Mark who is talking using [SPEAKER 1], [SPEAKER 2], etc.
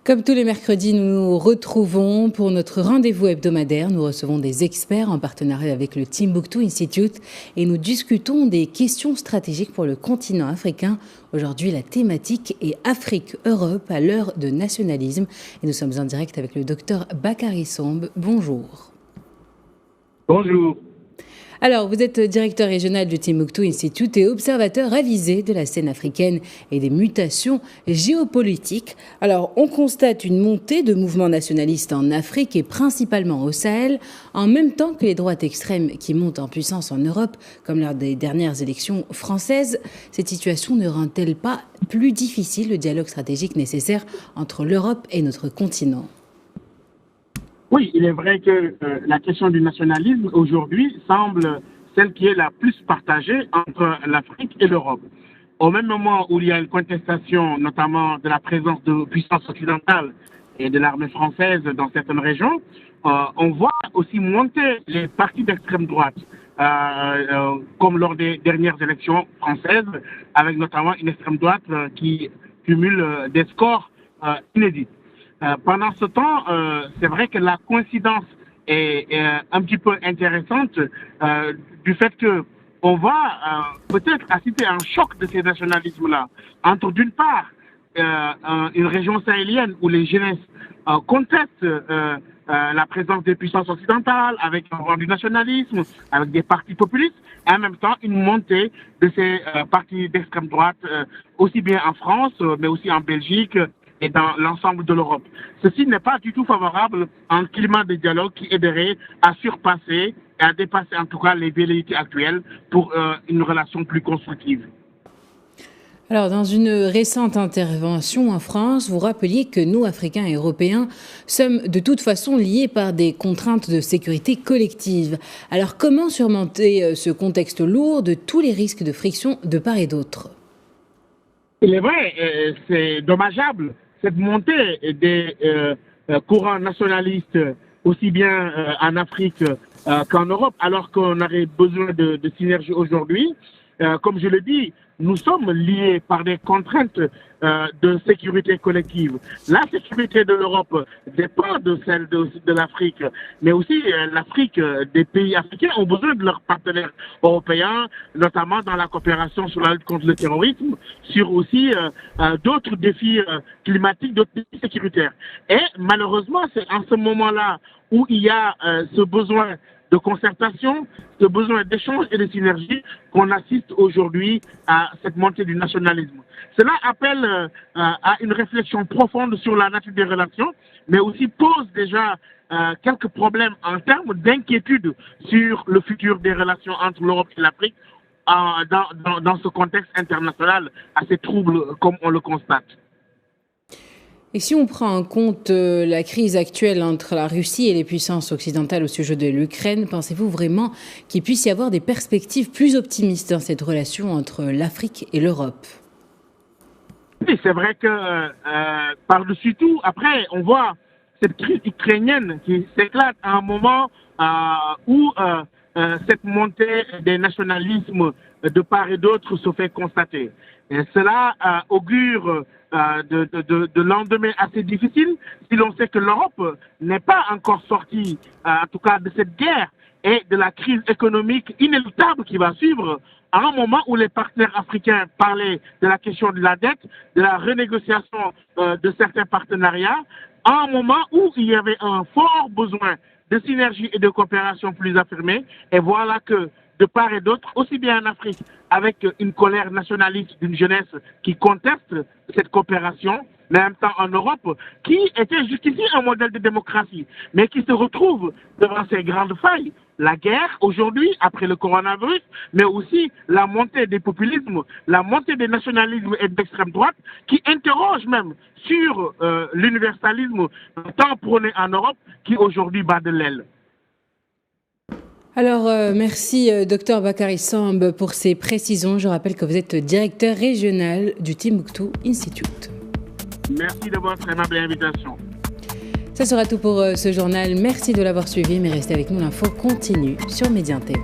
[SPEAKER 1] Comme tous les mercredis, nous nous retrouvons pour notre rendez-vous hebdomadaire. Nous recevons des experts en partenariat avec le Timbuktu Institute et nous discutons des questions stratégiques pour le continent africain. Aujourd'hui, la thématique est Afrique-Europe à l'heure de nationalisme. Et nous sommes en direct avec le docteur Bakary Sombe. Bonjour.
[SPEAKER 2] Bonjour.
[SPEAKER 1] Alors, vous êtes directeur régional du Timbuktu Institute et observateur avisé de la scène africaine et des mutations géopolitiques. Alors, on constate une montée de mouvements nationalistes en Afrique et principalement au Sahel, en même temps que les droites extrêmes qui montent en puissance en Europe, comme lors des dernières élections françaises. Cette situation ne rend-elle pas plus difficile le dialogue stratégique nécessaire entre l'Europe et notre continent ?
[SPEAKER 2] Oui, il est vrai que la question du nationalisme aujourd'hui semble celle qui est la plus partagée entre l'Afrique et l'Europe. Au même moment où il y a une contestation, notamment de la présence de puissances occidentales et de l'armée française dans certaines régions, on voit aussi monter les partis d'extrême droite, comme lors des dernières élections françaises, avec notamment une extrême droite qui cumule des scores inédits. Pendant ce temps, c'est vrai que la coïncidence est un petit peu intéressante du fait que on va peut-être assister à un choc de ces nationalismes-là entre d'une part une région sahélienne où les jeunesses contestent la présence des puissances occidentales avec un vent du nationalisme, avec des partis populistes, et en même temps une montée de ces partis d'extrême droite, aussi bien en France, mais aussi en Belgique, et dans l'ensemble de l'Europe. Ceci n'est pas du tout favorable à un climat de dialogue qui aiderait à surpasser et à dépasser en tout cas les velléités actuelles pour une relation plus constructive.
[SPEAKER 1] Alors, dans une récente intervention en France, vous rappeliez que nous, Africains et Européens, sommes de toute façon liés par des contraintes de sécurité collective. Alors, comment surmonter ce contexte lourd de tous les risques de friction de part et d'autre ?
[SPEAKER 2] Il est vrai, c'est dommageable, cette montée des courants nationalistes, aussi bien en Afrique qu'en Europe, alors qu'on aurait besoin de synergie aujourd'hui. Comme je le dis, nous sommes liés par des contraintes de sécurité collective. La sécurité de l'Europe dépend de celle de l'Afrique, mais aussi l'Afrique, des pays africains ont besoin de leurs partenaires européens, notamment dans la coopération sur la lutte contre le terrorisme, sur aussi d'autres défis climatiques, d'autres défis sécuritaires. Et malheureusement, c'est en ce moment-là où il y a ce besoin de concertation, de besoin d'échange et de synergie qu'on assiste aujourd'hui à cette montée du nationalisme. Cela appelle à une réflexion profonde sur la nature des relations, mais aussi pose déjà quelques problèmes en termes d'inquiétude sur le futur des relations entre l'Europe et l'Afrique dans ce contexte international assez trouble comme on le constate.
[SPEAKER 1] Et si on prend en compte la crise actuelle entre la Russie et les puissances occidentales au sujet de l'Ukraine, pensez-vous vraiment qu'il puisse y avoir des perspectives plus optimistes dans cette relation entre l'Afrique et l'Europe ?
[SPEAKER 2] Oui, c'est vrai que par-dessus tout, après, on voit cette crise ukrainienne qui s'éclate à un moment où cette montée des nationalismes de part et d'autre se fait constater. Et cela augure de lendemain assez difficile si l'on sait que l'Europe n'est pas encore sortie, en tout cas, de cette guerre et de la crise économique inéluctable qui va suivre à un moment où les partenaires africains parlaient de la question de la dette, de la renégociation de certains partenariats, à un moment où il y avait un fort besoin de synergie et de coopération plus affirmée. Et voilà que, de part et d'autre, aussi bien en Afrique, avec une colère nationaliste d'une jeunesse qui conteste cette coopération, mais en même temps en Europe, qui était jusqu'ici un modèle de démocratie, mais qui se retrouve devant ces grandes failles. La guerre aujourd'hui, après le coronavirus, mais aussi la montée des populismes, la montée des nationalismes et de l'extrême droite, qui interroge même sur l'universalisme tant prôné en Europe, qui aujourd'hui bat de l'aile.
[SPEAKER 1] Alors, merci Dr Bakary Sombe pour ces précisions. Je rappelle que vous êtes directeur régional du Timbuktu Institute.
[SPEAKER 2] Merci de votre aimable invitation.
[SPEAKER 1] Ça sera tout pour ce journal. Merci de l'avoir suivi, mais restez avec nous, l'info continue sur Médien TV.